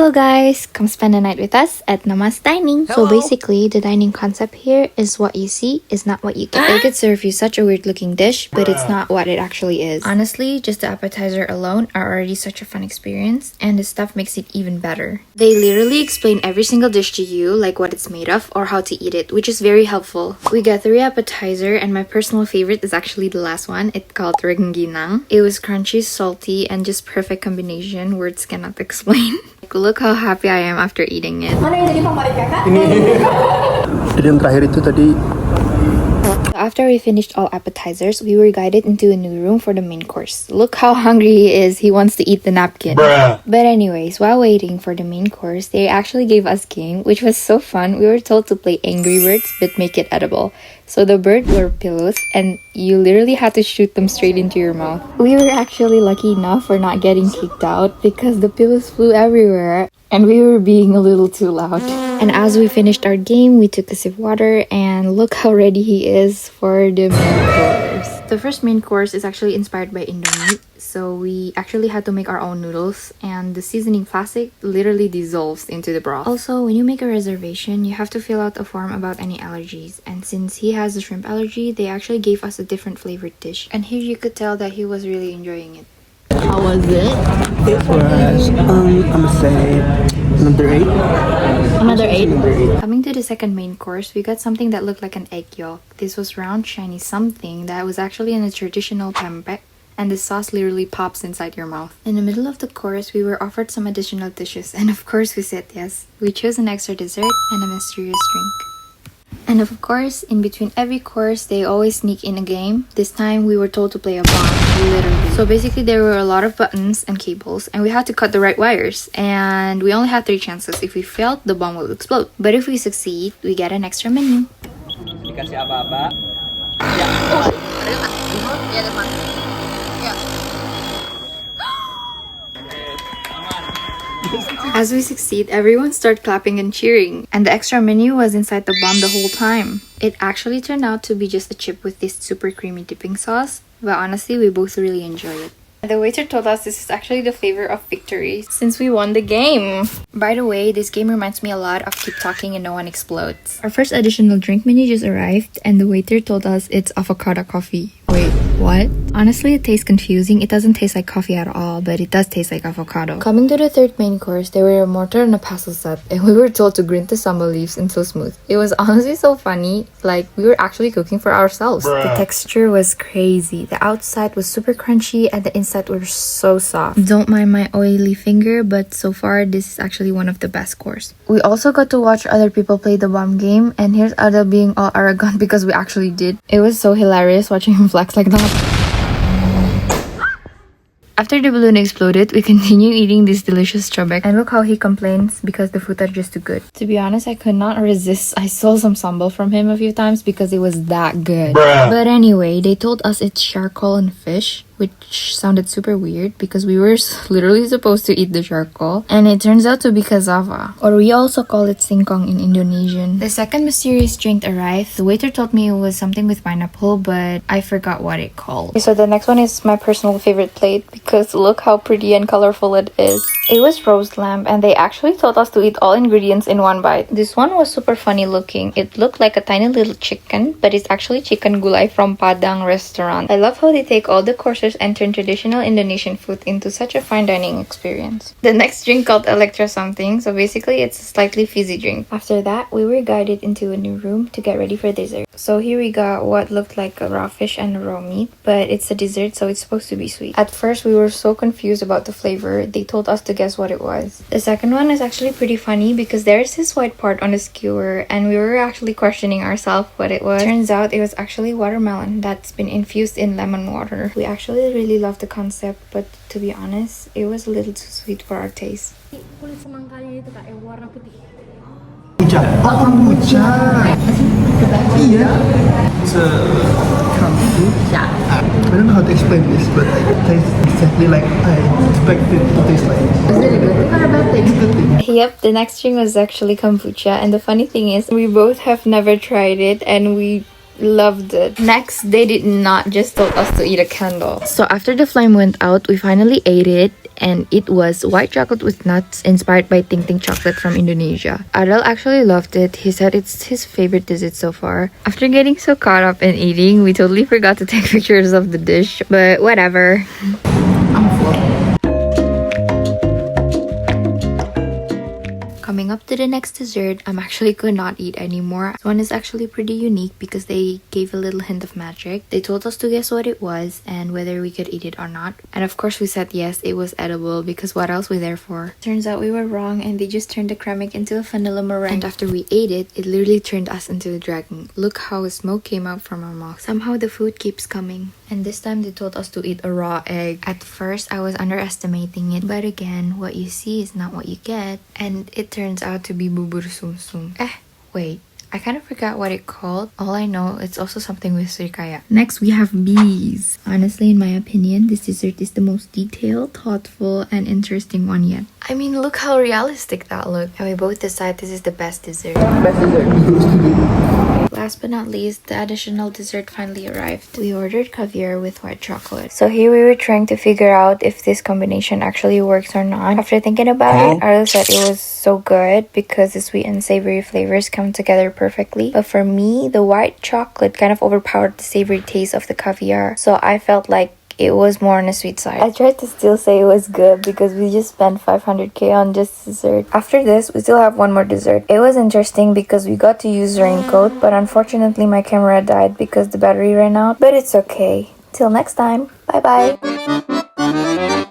Hello guys, come spend the night with us at Namaaz Dining. Hello. So basically, the dining concept here is what you see is not what you get. They could serve you such a weird looking dish, but it's not what it actually is. Honestly, just the appetizer alone are already such a fun experience, and the stuff makes it even better. They literally explain every single dish to you, like what it's made of or how to eat it, which is very helpful. We got 3 appetizer, and my personal favorite is actually the last one. It's called rengginang. It was crunchy, salty, and just perfect combination. Words cannot explain. Look how happy I am after eating it. Mana yang jadi favorit kakak? Jadi yang terakhir itu tadi. After we finished all appetizers, we were guided into a new room for the main course. Look how hungry he is. He wants to eat the napkin. Bruh. But anyways, while waiting for the main course, they actually gave us game, which was so fun. We were told to play Angry Birds, but make it edible. So the birds were pillows, and you literally had to shoot them straight into your mouth. We were actually lucky enough for not getting kicked out because the pillows flew everywhere, and we were being a little too loud. And as we finished our game, we took a sip of water, and look how ready he is for the main course. The first main course is actually inspired by Indomie, so we actually had to make our own noodles, and the seasoning plastic literally dissolves into the broth. Also, when you make a reservation, you have to fill out a form about any allergies, and since he has a shrimp allergy, they actually gave us a different flavored dish. And here you could tell that he was really enjoying it. How was it? It was, I'm gonna say number 8. Another 8. Number 8. Coming to the second main course, we got something that looked like an egg yolk. This was round, shiny something that was actually in a traditional pempek, and the sauce literally pops inside your mouth. In the middle of the course, we were offered some additional dishes, and of course we said yes. We chose an extra dessert and a mysterious drink. And of course, in between every course, they always sneak in a game. This time, we were told to play a bomb, literally. So basically, there were a lot of buttons and cables, and we had to cut the right wires. And we only had 3 chances. If we failed, the bomb will explode. But if we succeed, we get an extra menu. Dikasih apa-apa? As we succeed, everyone started clapping and cheering, and the extra menu was inside the bomb the whole time. It actually turned out to be just a chip with this super creamy dipping sauce, but honestly, we both really enjoy it. The waiter told us this is actually the flavor of victory since we won the game. By the way, this game reminds me a lot of Keep Talking and No One Explodes. Our first additional drink menu just arrived, and the waiter told us it's avocado coffee. Wait, what? Honestly, it tastes confusing. It doesn't taste like coffee at all, but it does taste like avocado. Coming to the third main course, there were a mortar and a pestle set, and we were told to grind the sambal leaves until smooth. It was honestly so funny, like we were actually cooking for ourselves. The texture was crazy. The outside was super crunchy, and the inside was so soft. Don't mind my oily finger, but so far, this is actually one of the best course. We also got to watch other people play the bomb game, and here's Adel being all arrogant because we actually did. It was so hilarious watching him flex like that. After the balloon exploded, we continued eating this delicious chobek, and look how he complains because the food are just too good. To be honest, I could not resist. I stole some sambal from him a few times because it was that good. But anyway, they told us it's charcoal and fish, which sounded super weird because we were literally supposed to eat the charcoal, and it turns out to be cassava, or we also call it singkong in Indonesian. The second mysterious drink arrived. The waiter told me it was something with pineapple, but I forgot what it called. So the next one is my personal favorite plate because look how pretty and colorful it is. It was roast lamb, and they actually told us to eat all ingredients in one bite. This one was super funny looking. It looked like a tiny little chicken, but it's actually chicken gulai from Padang restaurant. I love how they take all the courses and turn traditional Indonesian food into such a fine dining experience. The next drink called Electra something, so basically it's a slightly fizzy drink. After that, we were guided into a new room to get ready for dessert. So here we got what looked like a raw fish and a raw meat, but it's a dessert, so it's supposed to be sweet. At first, we were so confused about the flavor. They told us to guess what it was. The second one is actually pretty funny because there's this white part on the skewer, and we were actually questioning ourselves what it was. Turns out it was actually watermelon that's been infused in lemon water. We actually really loved the concept, but to be honest, it was a little too sweet for our taste. Kulit semangkanya itu kak yang warna putih. Kombucha. Iya. It's a kombucha. I don't know how to explain this, but it tastes exactly like I expected it to taste like. Is it good? It's not a bad thing. Good thing. Yep, the next drink was actually kombucha, and the funny thing is, we both have never tried it, and we loved it. Next, they did not just told us to eat a candle. So after the flame went out, we finally ate it, and it was white chocolate with nuts inspired by Ting Ting chocolate from Indonesia. Adel actually loved it. He said it's his favorite dessert so far. After getting so caught up in eating, we totally forgot to take pictures of the dish, but whatever. Coming up to the next dessert, I'm actually could not eat anymore. This one is actually pretty unique because they gave a little hint of magic. They told us to guess what it was and whether we could eat it or not. And of course we said yes, it was edible because what else were we there for? Turns out we were wrong and they just turned the kremik into a vanilla meringue. And after we ate it, it literally turned us into a dragon. Look how smoke came out from our mouth. Somehow the food keeps coming. And this time they told us to eat a raw egg. At first I was underestimating it, but again, what you see is not what you get. And it turns out to be bubur sumsum. Wait, I kind of forgot what it called. All I know, it's also something with srikaya. Next, we have bees. Honestly, in my opinion, this dessert is the most detailed, thoughtful, and interesting one yet. I mean, look how realistic that looked. And we both decide this is the best dessert. Last but not least, the additional dessert finally arrived. We ordered caviar with white chocolate. So here we were trying to figure out if this combination actually works or not. After thinking about it, Arlo said it was so good because the sweet and savory flavors come together perfectly. But for me, the white chocolate kind of overpowered the savory taste of the caviar. So I felt like it was more on the sweet side. I tried to still say it was good because we just spent 500k on just dessert. After this, we still have one more dessert. It was interesting because we got to use raincoat, but unfortunately my camera died because the battery ran out. But it's okay. Till next time. Bye bye.